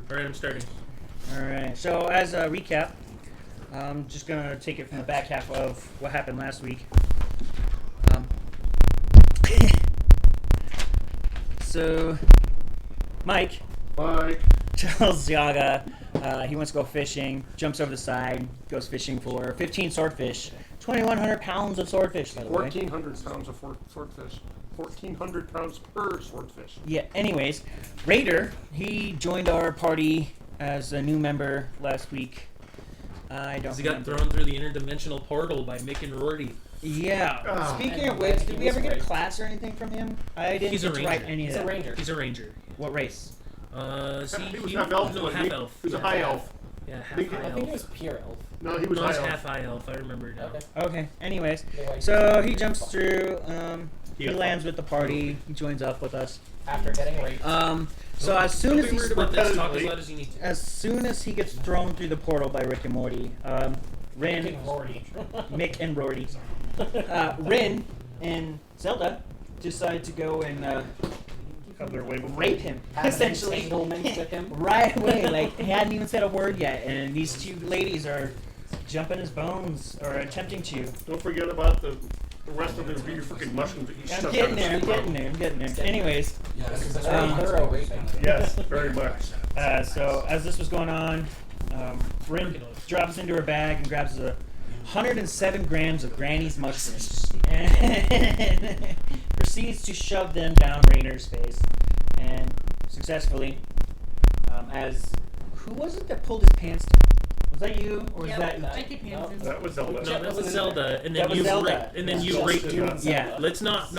Alright, I'm starting. Alright, so as a recap, I'm just going to take it from the back half of what happened last week. So, Mike tells Yaga he wants to go fishing, jumps over the side, goes fishing for 15 swordfish, 2,100 pounds of swordfish, by the way. 1,400 pounds of swordfish. 1,400 pounds per swordfish. Yeah, anyways, Raider, he joined our party as a new member last week. I don't He got thrown through the interdimensional portal by Mick and Rory. Yeah. Speaking of which, did we ever get a class or anything from him? I didn't get to write any of that. He's a ranger. He's a ranger. What race? He was half elf. No, half elf. He was a high elf. Yeah, half I high think he elf. was pure elf. No, he was No, high he's elf. half high elf. I remember now. Okay, anyways. So he jumps through, he lands with the party, he joins up with us. After getting raped. So as soon as he's about this, talk as loud as you need to. as soon as he gets thrown through the portal by Rick and Morty, Rin, Mick and Rory, Rin and Zelda decide to go and Have their way with rape him, essentially. Entanglements with him. Right away, like he hadn't even said a word yet, and these two ladies are jumping his bones or attempting to. Don't forget about the rest of his freaking mushrooms that he I'm shoved getting down his there. throat. I'm getting there. Anyways, Thorough raping. Yes, very much. so as this was going on, Rin drops into her bag and grabs 107 grams of Granny's mushrooms and proceeds to shove them down Rainer's face, and successfully, as who was it that pulled his pants down? Was that you, or was that? That was Zelda. No, that was Zelda, and That then was you Zelda. raped, and then you raped him. Yeah. Let's not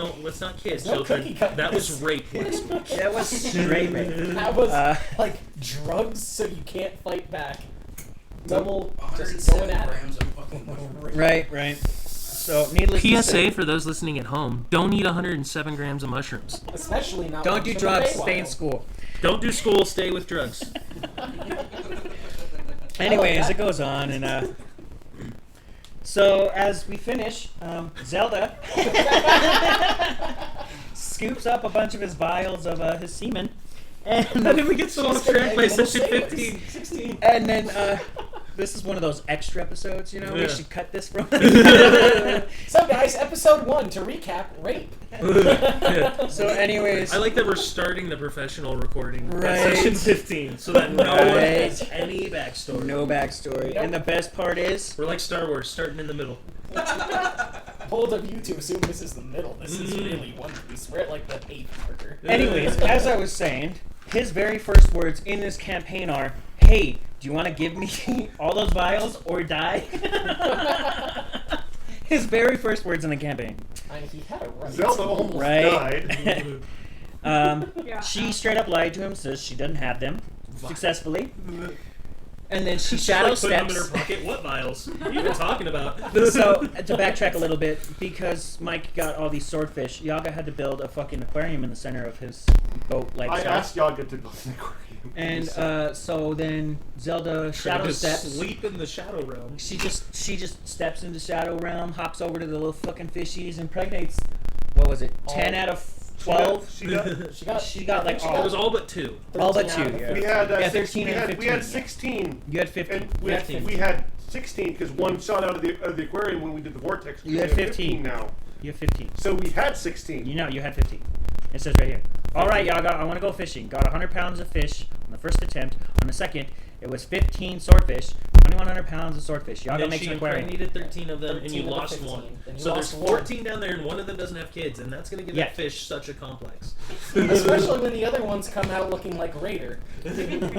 kid No children. cookie cutters. That was rape. That was straight rape. That was like drugs so you can't fight back. Double just going at it. Right. So, needless to say, PSA for those listening at home: don't eat 107 grams of mushrooms. Especially not. don't do watching drugs. the Stay in Feywild. school. Don't do school. Stay with drugs. Anyways, it goes on, and so as we finish, Zelda scoops up a bunch of his vials of his semen, and How did we get so off track by section 15? 16. and then this is one of those extra episodes, you know. We Yeah. should cut this from. So guys, episode 1 to recap: rape. Yeah. So, anyways, I like that we're starting the professional recording at Right. section 15, so that no one Right. has any backstory. no backstory, and the best part is, We're like Star Wars, starting in the middle. Bold of you to assume this is the middle. This is really One Piece. We're at like the 8th marker. anyways, as I was saying, his very first words in this campaign are, "Hey, do you want to give me all those vials or die?" His very first words in the campaign. I mean, he had a right. Zelda almost Right. died. She straight up lied to him, says she doesn't have them successfully. And then she shadow Put them in her steps. pocket. What vials? What are you even talking about? So, to backtrack a little bit, because Mike got all these swordfish, Yaga had to build a fucking aquarium in the center of his boat, like I so. asked Yaga to build an aquarium. And so then Zelda shadow Just steps. sleep in the shadow realm. She just steps into Shadow Realm, hops over to the little fucking fishies, impregnates. What was it? 10 out of 12. She got She got like It was all but 2. all but 13 2. out of Yeah. we had Yeah, 13 13 and 15. we had 16. You had 15. And we had 16 because one shot out of the aquarium when we did the vortex. You had We have 15 now. You have 15. So we had 16. You know, you had 15. It says right here. All right, Yaga, I want to go fishing. Got 100 pounds of fish on the first attempt. On the second, it was 15 swordfish, 2,100 pounds of swordfish. Yaga And makes she an aquarium. impregnated 13 of them, and 13 you of the lost 15. one. And you So there's lost one. 14 down there, and one of them doesn't have kids, and that's going to give Yeah. that fish such a complex. Especially when the other ones come out looking like Raider.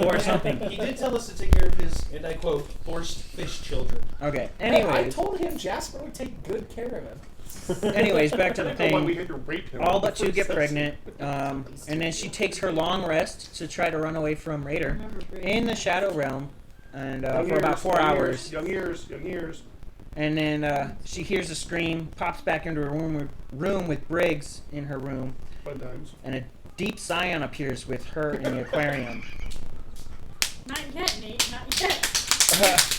Or something. He did tell us to take care of his, and I quote, forced fish children. Okay, I anyways. told him Jasper would take good care of him. Anyways, back to I the don't know why we thing. had to rape him. All but 2 get pregnant, and then she takes her long rest to try to run away from Raider in the Shadow Realm, and for about 4 hours. Young years. And then she hears a scream, pops back into her room with Briggs in her room, Fun times. and a deep scion appears with her in the aquarium. Not yet, Nate. Not yet.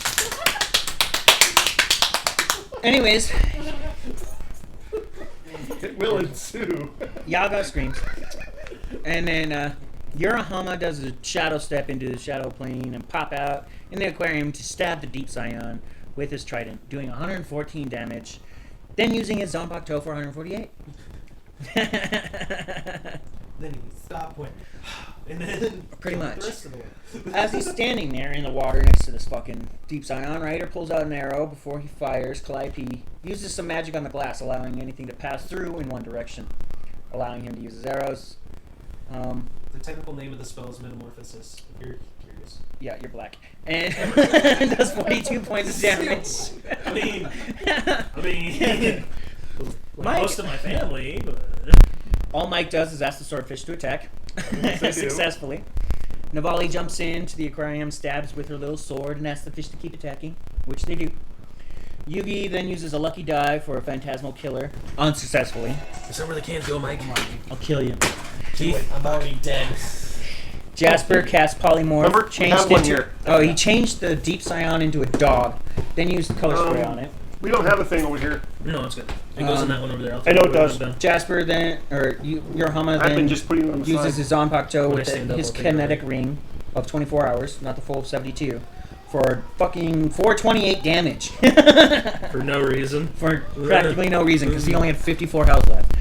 Anyways, It will ensue. Yaga screams, and then Yurahama does a shadow step into the shadow plane and pop out in the aquarium to stab the Deep Scion with his trident, doing 114 damage, then using his Zanpakuto for 148. Then he stopped, went, and then Pretty killed much. The rest of the way. As he's standing there in the water next to this fucking Deep Scion, Ryder pulls out an arrow before he fires. Calliope uses some magic on the glass, allowing anything to pass through in one direction, allowing him to use his arrows. The technical name of the spell is Metamorphosis, if you're curious. Yeah, you're black. And does 42 points of damage. I mean, like Mike. most of my family, but All Mike does is ask the swordfish to attack Yes, they do. successfully. Navali jumps into the aquarium, stabs with her little sword, and asks the fish to keep attacking, which they do. Yugi then uses a lucky die for a phantasmal killer, unsuccessfully. is that where the cans go, Mike? I'll kill you. Keith? I'm already dead. Jasper casts polymorph. Remember, we Changed have one into, here. Oh, he changed the Deep Scion into a dog, then used color spray on it. We don't have a thing over here. No, it's good. It goes in that one over there. I'll I know it take does. when I'm done. Jasper then, or Yurahama I've been then just putting it on the uses side. his Zanpakuto When with I stand up, his I'll take it kinetic away. ring of 24 hours, not the full 72, for fucking 428 damage. For no reason. For practically no reason, because he only had 54 health left.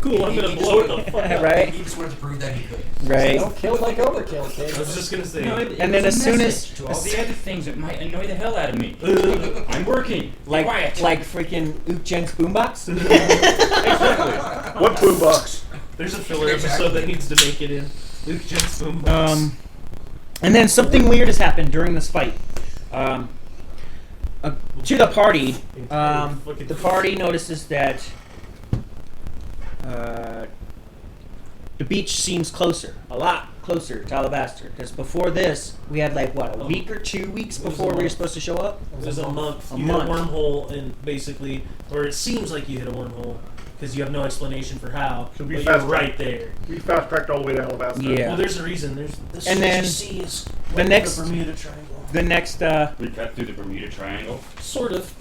Cool, I'm gonna blow it the fuck up. Right? He just wanted to prove that he could. Right. Don't kill like overkill, kid. I was just gonna say. No, And then was as a soon message as- to all the other things that might annoy the hell out of me. I'm working. Like Quiet. freaking Ukjen's boombox. What boombox? There's a filler episode that needs to make it in. Luke Jensen. And then something weird has happened during this fight. To the party, the party notices that the beach seems closer, a lot closer to Alabaster. Because before this, we had like what, a week or 2 weeks It was before a we were month. supposed to show up. It was a month. A You month. hit a wormhole, and basically, or it seems like you hit a wormhole because you have no explanation for how. So we But you're fast right there. We fast tracked all the way to Alabasta. Yeah. Well, there's a reason. There's this And then sea is the right next- in the Bermuda Triangle. The next, We cut through the Bermuda Triangle. Sort of.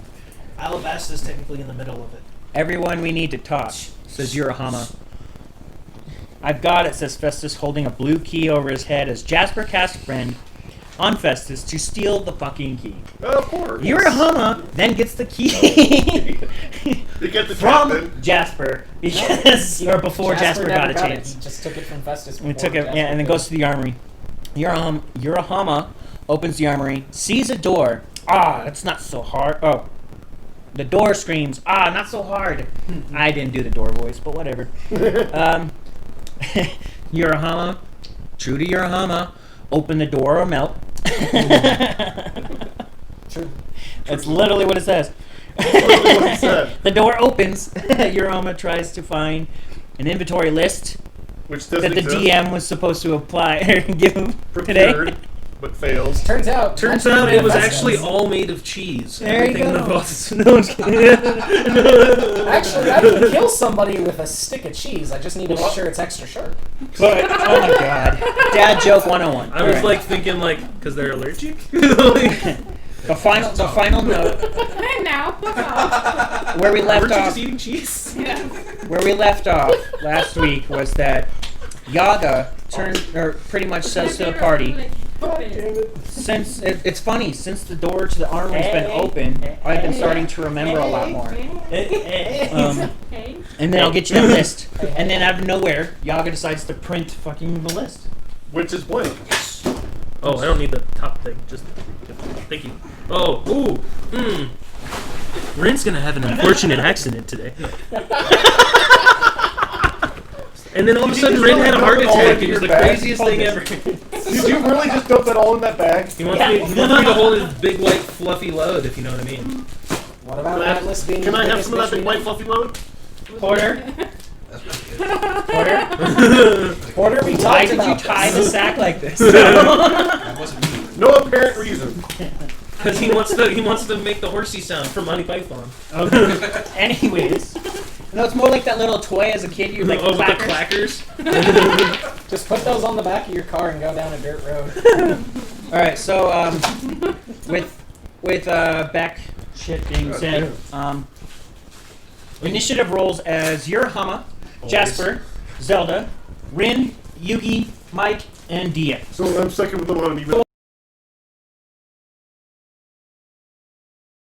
Alabasta is technically in the middle of it. everyone we need to talk, says Yurahama. I've got it, says Festus, holding a blue key over his head as Jasper casts friend on Festus to steal the fucking key. Of course. Yurahama then gets the key You get the from captain. Jasper because, or before Jasper got never a chance. He just took it from Festus. We before took it, Jasper yeah, and then did. goes to the armory. Yurahama opens the armory, sees a door. Ah, that's not so hard. Oh, the door screams. Ah, not so hard. I didn't do the door voice, but whatever. Yurahama, true to Yurahama, open the door or melt. True. That's literally what it says. Literally what it said. The door opens. Yurahama tries to find an inventory list Which that doesn't the exist. DM was supposed to apply or give him today. Procured, but fails. Turns out. Turns that's out it was Festus. actually all made of cheese. There you Everything in the go. box. No one's kidding. Actually, I can kill somebody with a stick of cheese. I just need to make sure it's extra sharp. But, oh my god. Dad joke 101. I was Alright. like thinking because they're allergic. The final note And now, fuck off. where we left Weren't you off just eating cheese? Yeah. where we left off last week was that Yaga pretty much says to the party, since it's funny, since the door to the armory's been open, I've been starting to remember a lot more. Hey. And then I'll get you the list. And then out of nowhere, Yaga decides to print fucking the list. Which is blank. Oh, I don't need the top thing. Just thank you. Oh, Rin's gonna have an unfortunate accident today. And then all of a sudden, Rin had a heart attack. It was the craziest thing ever. Did you really just dump that all in that bag? He wants me to hold his big white fluffy load, if you know what I mean. What about Atlas being Can the I have biggest some of that bitch big we white know? fluffy load? Porter, That's pretty good. Porter, we why talked did you about tie the sack like this? That wasn't me. No apparent reason. Because he wants to make the horsey sound for Monty Python. Anyways. No, it's more like that little toy as a kid. You like With the clackers. clackers. Just put those on the back of your car and go down a dirt road. All right, so with back shit being said, initiative rolls as Yurahama, Jasper, Zelda, Rin, Yugi, Mike, and Dia. So I'm second with little uneven.